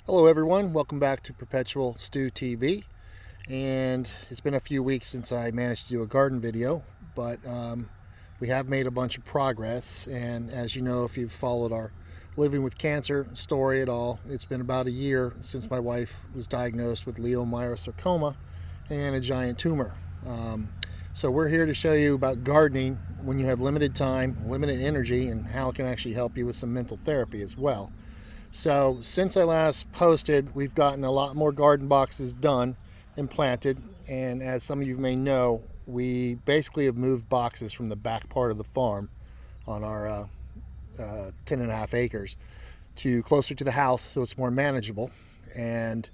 Hello everyone, welcome back to Perpetual Stew TV. And it's been a few weeks since I managed to do a garden video, but we have made a bunch of progress. And as you know, if you've followed our living with cancer story at all, it's been about a year since my wife was diagnosed with leiomyosarcoma and a giant tumor. So we're here to show you about gardening when you have limited time, limited energy, and how it can actually help you with some mental therapy as well. So since I last posted, we've gotten a lot more garden boxes done and planted, and as some of you may know, we basically have moved boxes from the back part of the farm on our 10.5 acres to closer to the house so it's more manageable. And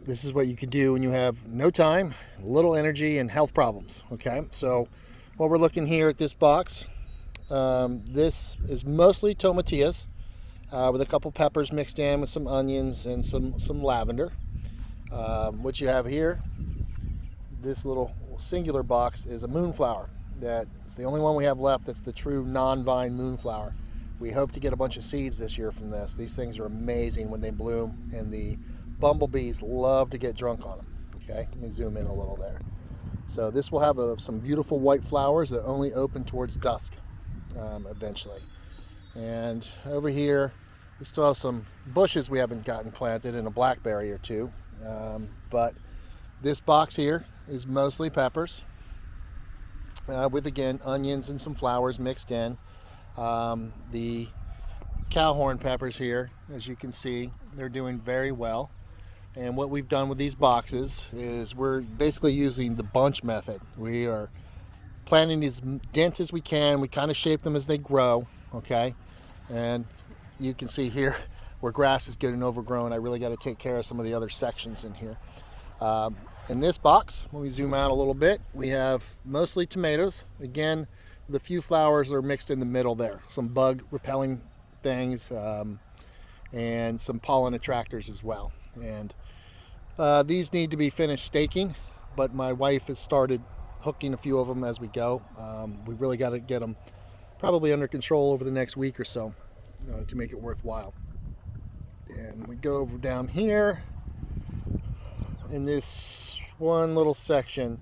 this is what you can do when you have no time, little energy, and health problems. Okay, so what we're looking here at this box, this is mostly tomatillas, with a couple peppers mixed in with some onions and some lavender. What you have here, this little singular box, is a moonflower. That's the only one we have left that's the true non-vine moonflower. We hope to get a bunch of seeds this year from this. These things are amazing when they bloom, and the bumblebees love to get drunk on them. Okay, let me zoom in a little there. So this will have some beautiful white flowers that only open towards dusk eventually. And over here, we still have some bushes we haven't gotten planted and a blackberry or two. But this box here is mostly peppers, with, again, onions and some flowers mixed in. The cowhorn peppers here, as you can see, they're doing very well. And what we've done with these boxes is we're basically using the bunch method. We are planting as dense as we can. We kind of shape them as they grow, okay? And you can see here where grass is getting overgrown. I really got to take care of some of the other sections in here. In this box, when we zoom out a little bit, we have mostly tomatoes. Again, the few flowers are mixed in the middle there. Some bug repelling things, and some pollen attractors as well. And these need to be finished staking, but my wife has started hooking a few of them as we go. We really got to get them probably under control over the next week or so to make it worthwhile. And we go over down here in this one little section.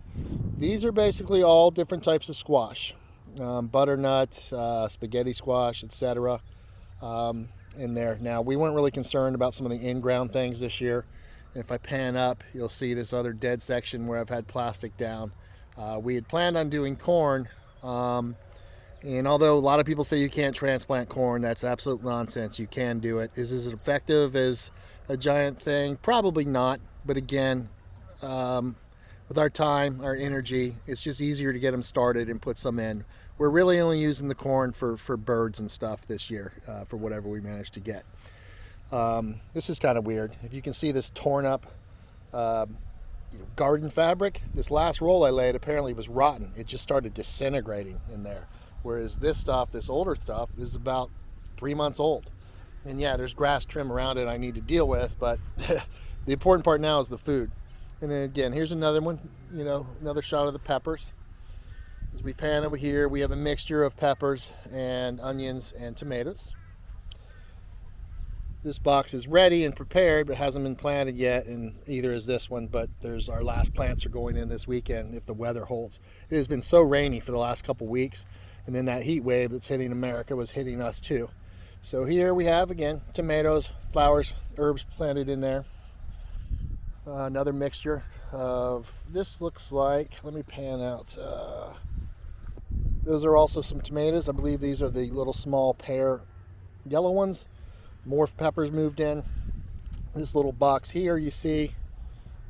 These are basically all different types of squash, butternut, spaghetti squash, etc. In there. Now, we weren't really concerned about some of the in-ground things this year. And if I pan up, you'll see this other dead section where I've had plastic down. We had planned on doing corn, and although a lot of people say you can't transplant corn, that's absolute nonsense. You can do it. Is it effective as a giant thing? Probably not. But again, with our time, our energy, it's just easier to get them started and put some in. We're really only using the corn for birds and stuff this year, for whatever we managed to get. This is kind of weird. If you can see this torn up garden fabric, this last roll I laid apparently was rotten. It just started disintegrating in there. Whereas this stuff, this older stuff, is about 3 months old. And yeah, there's grass trim around it I need to deal with, but the important part now is the food. And then again, here's another one, another shot of the peppers. As we pan over here, we have a mixture of peppers and onions and tomatoes. This box is ready and prepared, but hasn't been planted yet, and either is this one, but our last plants are going in this weekend if the weather holds. It has been so rainy for the last couple weeks, and then that heat wave that's hitting America was hitting us too. So here we have, again, tomatoes, flowers, herbs planted in there. Another mixture of, this looks like, let me pan out. Those are also some tomatoes. I believe these are the little small pear yellow ones. More peppers moved in. This little box here you see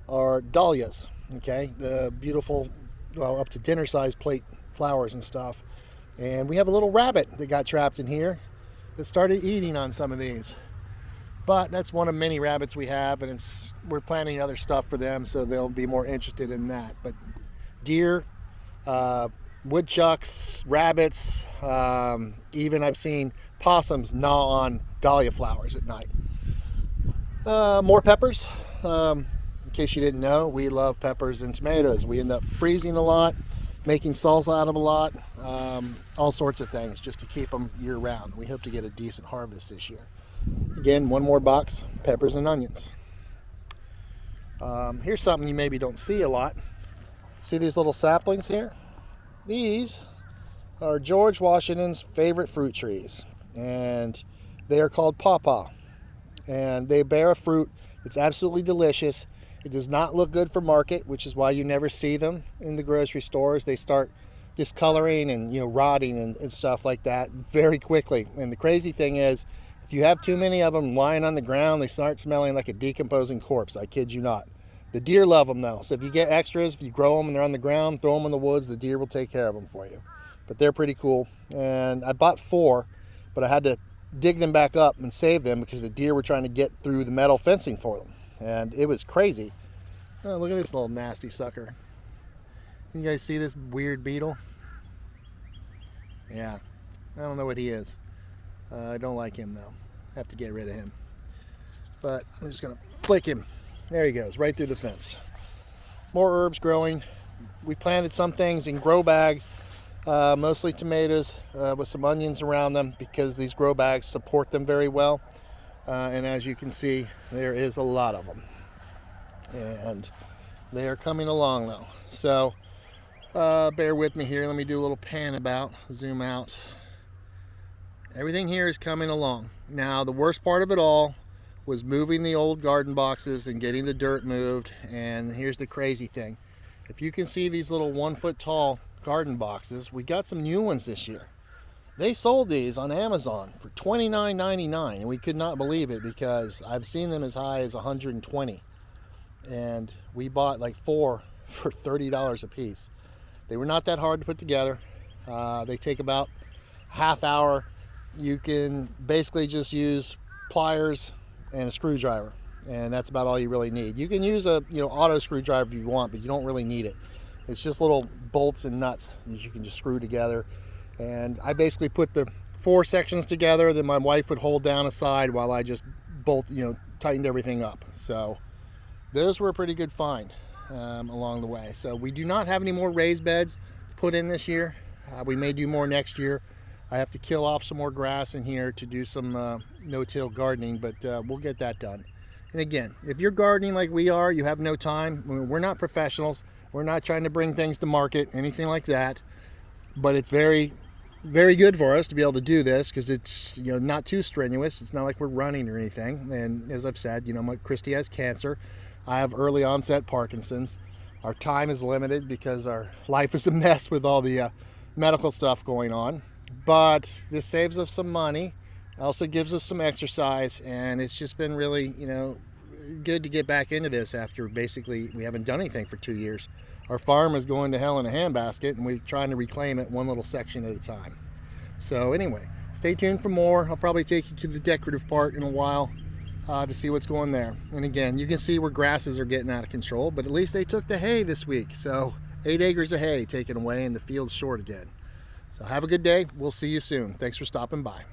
are dahlias, okay? The beautiful, well, up to dinner size plate flowers and stuff. And we have a little rabbit that got trapped in here that started eating on some of these. But that's one of many rabbits we have, and we're planting other stuff for them, so they'll be more interested in that. But deer, woodchucks, rabbits, even I've seen possums gnaw on dahlia flowers at night. More peppers. In case you didn't know, we love peppers and tomatoes. We end up freezing a lot, making salsa out of a lot, all sorts of things just to keep them year round. We hope to get a decent harvest this year. Again, one more box peppers and onions. Here's something you maybe don't see a lot. See these little saplings here? These are George Washington's favorite fruit trees, and they are called pawpaw, and they bear a fruit. It's absolutely delicious. It does not look good for market, which is why you never see them in the grocery stores. They start discoloring and rotting and stuff like that very quickly. And the crazy thing is, if you have too many of them lying on the ground, they start smelling like a decomposing corpse. I kid you not. The deer love them though, so if you get extras, if you grow them and they're on the ground, throw them in the woods, the deer will take care of them for you. But they're pretty cool. And I bought 4, but I had to dig them back up and save them because the deer were trying to get through the metal fencing for them. And it was crazy. Oh, look at this little nasty sucker. You guys see this weird beetle? Yeah, I don't know what he is. I don't like him though. I have to get rid of him. But I'm just gonna flick him. There he goes, right through the fence. More herbs growing. We planted some things in grow bags, mostly tomatoes with some onions around them because these grow bags support them very well. And as you can see, there is a lot of them. And they are coming along though. So bear with me here. Let me do a little pan about, zoom out. Everything here is coming along. Now the worst part of it all was moving the old garden boxes and getting the dirt moved. And here's the crazy thing. If you can see these little 1 foot tall garden boxes, we got some new ones this year. They sold these on Amazon for $29.99, and we could not believe it because I've seen them as high as $120. And we bought like 4 for $30 a piece. They were not that hard to put together. They take about half hour. You can basically just use pliers and a screwdriver, and that's about all you really need. You can use a auto screwdriver if you want, but you don't really need it. It's just little bolts and nuts that you can just screw together. And I basically put the 4 sections together, then my wife would hold down a side while I just tightened everything up. So those were a pretty good find along the way. So we do not have any more raised beds put in this year. We may do more next year. I have to kill off some more grass in here to do some no-till gardening, but we'll get that done. And again, if you're gardening like we are, you have no time. We're not professionals. We're not trying to bring things to market, anything like that. But it's very, very good for us to be able to do this because it's not too strenuous. It's not like we're running or anything. And as I've said, Christy has cancer. I have early onset Parkinson's. Our time is limited because our life is a mess with all the medical stuff going on. But this saves us some money, also gives us some exercise, and it's just been really, good to get back into this after basically we haven't done anything for 2 years. Our farm is going to hell in a handbasket, and we're trying to reclaim it one little section at a time. So anyway, stay tuned for more. I'll probably take you to the decorative part in a while to see what's going there. And again, you can see where grasses are getting out of control, but at least they took the hay this week. So 8 acres of hay taken away and the field's short again. So have a good day. We'll see you soon. Thanks for stopping by.